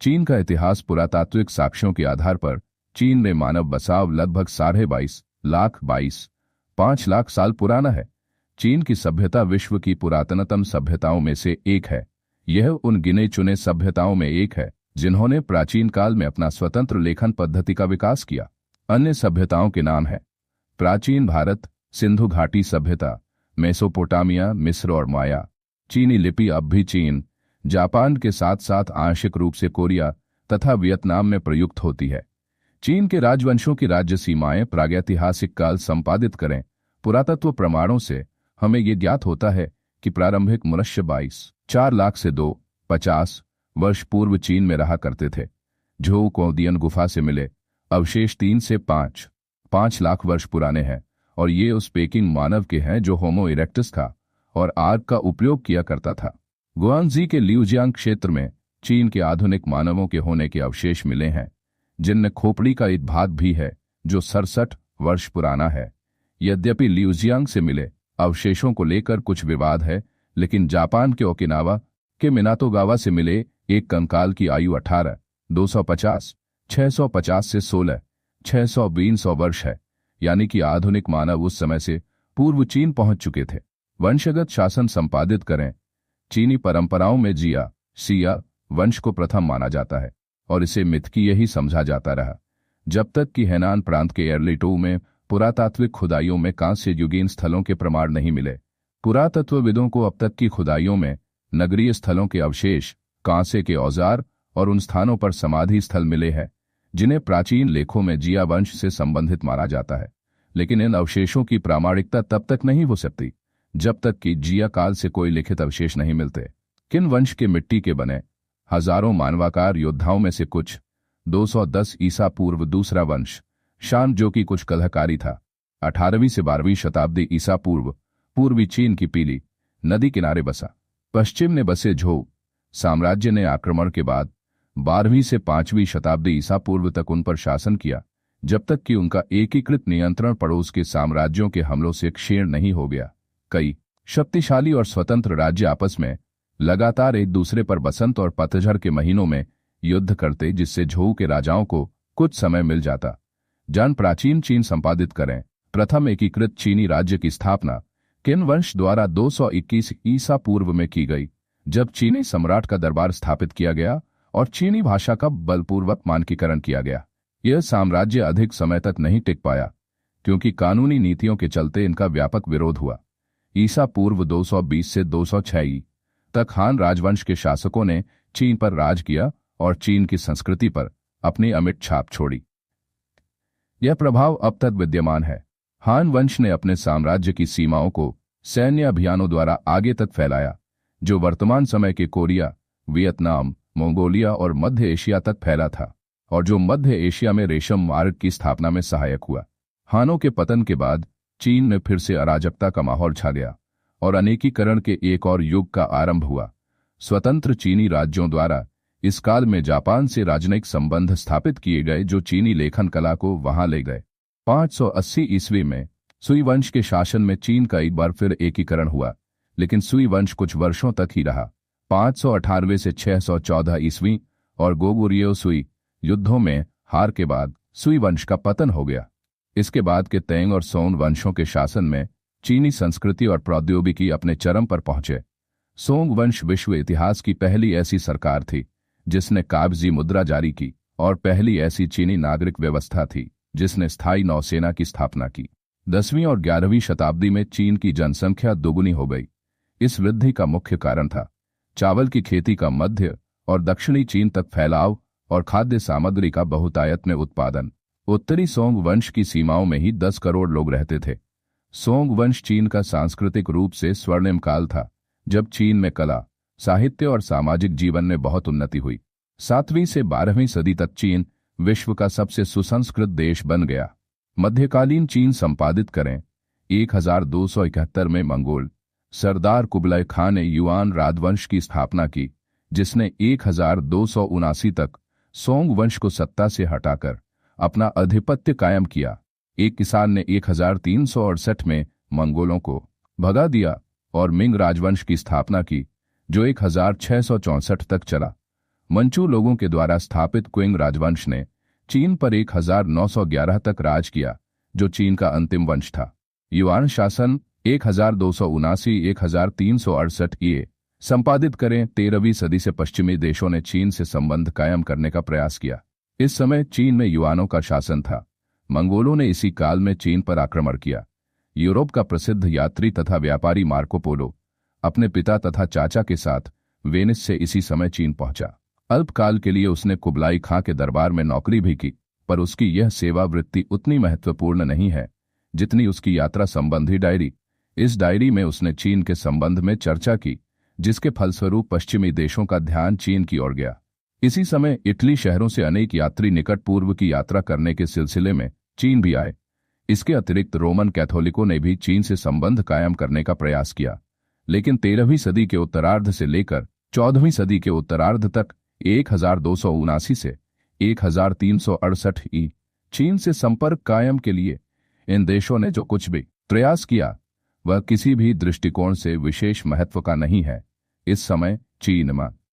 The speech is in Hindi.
चीन का इतिहास पुरातात्विक साक्ष्यों के आधार पर चीन में मानव बसाव लगभग 22.5 लाख साल पुराना है। चीन की सभ्यता विश्व की पुरातनतम सभ्यताओं में से एक है। यह उन गिने चुने सभ्यताओं में एक है जिन्होंने प्राचीन काल में अपना स्वतंत्र लेखन पद्धति का विकास किया। अन्य सभ्यताओं के नाम हैं प्राचीन भारत, सिंधु घाटी सभ्यता, मेसोपोटामिया, मिस्र और माया। चीनी लिपि अब भी चीन, जापान के साथ साथ आंशिक रूप से कोरिया तथा वियतनाम में प्रयुक्त होती है। चीन के राजवंशों की राज्य सीमाएं प्रागैतिहासिक काल संपादित करें। पुरातत्व प्रमाणों से हमें यह ज्ञात होता है कि प्रारंभिक मनुष्य 22.4 लाख से 2.50 वर्ष पूर्व चीन में रहा करते थे। झोउ कौदियन गुफा से मिले अवशेष 3 से 5 लाख वर्ष पुराने हैं और ये उस पेकिंग मानव के हैं जो होमो इरेक्टस था और आग का उपयोग किया करता था। गुआंगजी के लिउजियांग क्षेत्र में चीन के आधुनिक मानवों के होने के अवशेष मिले हैं, जिनमें खोपड़ी का एक भाग भी है जो 67 वर्ष पुराना है। यद्यपि लिउजियांग से मिले अवशेषों को लेकर कुछ विवाद है, लेकिन जापान के ओकिनावा के मिनातोगावा से मिले एक कंकाल की आयु 650 से 16 वर्ष है, यानी कि आधुनिक मानव उस समय से पूर्व चीन पहुंच चुके थे। वंशगत शासन संपादित करें। चीनी परंपराओं में जिया सिया वंश को प्रथम माना जाता है और इसे मिथकीय ही समझा जाता रहा, जब तक कि हेनान प्रांत के एर्लिटो में पुरातात्विक खुदाइयों में कांस्य युगीन स्थलों के प्रमाण नहीं मिले। पुरातत्वविदों को अब तक की खुदाइयों में नगरीय स्थलों के अवशेष, कांसे के औजार और उन स्थानों पर समाधि स्थल मिले हैं जिन्हें प्राचीन लेखों में जिया वंश से संबंधित माना जाता है। लेकिन इन अवशेषों की प्रामाणिकता तब तक नहीं हो सकती जब तक कि जिया काल से कोई लिखित अवशेष नहीं मिलते। किन वंश के मिट्टी के बने हजारों मानवाकार योद्धाओं में से कुछ 210 ईसा पूर्व दूसरा वंश शान, जो कि कुछ कलहकारी था, 18वीं से 12वीं शताब्दी ईसा पूर्व पूर्वी चीन की पीली नदी किनारे बसा। पश्चिम ने बसे झोउ साम्राज्य ने आक्रमण के बाद 12वीं से 5वीं शताब्दी ईसा पूर्व तक उन पर शासन किया, जब तक कि उनका एकीकृत नियंत्रण पड़ोस के साम्राज्यों के हमलों से क्षीण नहीं हो गया। कई शक्तिशाली और स्वतंत्र राज्य आपस में लगातार एक दूसरे पर बसंत और पतझड़ के महीनों में युद्ध करते, जिससे झोउ के राजाओं को कुछ समय मिल जाता। प्राचीन चीन संपादित करें। प्रथम एकीकृत चीनी राज्य की स्थापना किन वंश द्वारा 221 ईसा पूर्व में की गई, जब चीनी सम्राट का दरबार स्थापित किया गया और चीनी भाषा का बलपूर्वक मानकीकरण किया गया। यह साम्राज्य अधिक समय तक नहीं टिक पाया क्योंकि कानूनी नीतियों के चलते इनका व्यापक विरोध हुआ। ईसा पूर्व 220 से 206 तक हान राजवंश के शासकों ने चीन पर राज किया और चीन की संस्कृति पर अपनी अमिट छाप छोड़ी। यह प्रभाव अब तक विद्यमान है। हान वंश ने अपने साम्राज्य की सीमाओं को सैन्य अभियानों द्वारा आगे तक फैलाया, जो वर्तमान समय के कोरिया, वियतनाम, मंगोलिया और मध्य एशिया तक फैला था और जो मध्य एशिया में रेशम मार्ग की स्थापना में सहायक हुआ। हानों के पतन के बाद चीन में फिर से अराजकता का माहौल छा गया और अनेकीकरण के एक और युग का आरंभ हुआ। स्वतंत्र चीनी राज्यों द्वारा इस काल में जापान से राजनयिक संबंध स्थापित किए गए, जो चीनी लेखन कला को वहां ले गए। 580 ईस्वी में सुई वंश के शासन में चीन का एक बार फिर एकीकरण हुआ, लेकिन सुई वंश कुछ वर्षों तक ही रहा। 598 से 614 ईस्वी और गोगुरियो सुई युद्धों में हार के बाद सुई वंश का पतन हो गया। इसके बाद के तेंग और सोंग वंशों के शासन में चीनी संस्कृति और प्रौद्योगिकी अपने चरम पर पहुंचे। सोंग वंश विश्व इतिहास की पहली ऐसी सरकार थी जिसने कागजी मुद्रा जारी की और पहली ऐसी चीनी नागरिक व्यवस्था थी जिसने स्थायी नौसेना की स्थापना की। 10वीं और 11वीं शताब्दी में चीन की जनसंख्या दोगुनी हो गई। इस वृद्धि का मुख्य कारण था चावल की खेती का मध्य और दक्षिणी चीन तक फैलाव और खाद्य सामग्री का बहुतायत में उत्पादन। उत्तरी सोंग वंश की सीमाओं में ही 10 करोड़ लोग रहते थे। सोंग वंश चीन का सांस्कृतिक रूप से स्वर्णिम काल था, जब चीन में कला, साहित्य और सामाजिक जीवन में बहुत उन्नति हुई। 7वीं से 12वीं सदी तक चीन विश्व का सबसे सुसंस्कृत देश बन गया। मध्यकालीन चीन संपादित करें। 1271 में मंगोल सरदार कुबलाई खान ने युआन राजवंश की स्थापना की, जिसने 1279 तक सोंग वंश को सत्ता से हटाकर अपना आधिपत्य कायम किया। एक किसान ने 1368 में मंगोलों को भगा दिया और मिंग राजवंश की स्थापना की, जो 1664 तक चला। मंचू लोगों के द्वारा स्थापित क्विंग राजवंश ने चीन पर 1911 तक राज किया, जो चीन का अंतिम वंश था। युआन शासन 1279-1368 ये संपादित करें। 13वीं सदी से पश्चिमी देशों ने चीन से संबंध कायम करने का प्रयास किया। इस समय चीन में युआनों का शासन था। मंगोलों ने इसी काल में चीन पर आक्रमण किया। यूरोप का प्रसिद्ध यात्री तथा व्यापारी मार्को पोलो अपने पिता तथा चाचा के साथ वेनिस से इसी समय चीन पहुंचा। अल्पकाल के लिए उसने कुबलाई खां के दरबार में नौकरी भी की, पर उसकी यह सेवा वृत्ति उतनी महत्वपूर्ण नहीं है जितनी उसकी यात्रा संबंधी डायरी। इस डायरी में उसने चीन के संबंध में चर्चा की, जिसके फलस्वरूप पश्चिमी देशों का ध्यान चीन की ओर गया। इसी समय इटली शहरों से अनेक यात्री निकट पूर्व की यात्रा करने के सिलसिले में चीन भी आए। इसके अतिरिक्त रोमन कैथोलिकों ने भी चीन से संबंध कायम करने का प्रयास किया, लेकिन 13वीं सदी के उत्तरार्ध से लेकर 14वीं सदी के उत्तरार्ध तक 1279 से 1368 ई चीन से संपर्क कायम के लिए इन देशों ने जो कुछ भी प्रयास किया वह किसी भी दृष्टिकोण से विशेष महत्व का नहीं है। इस समय चीन में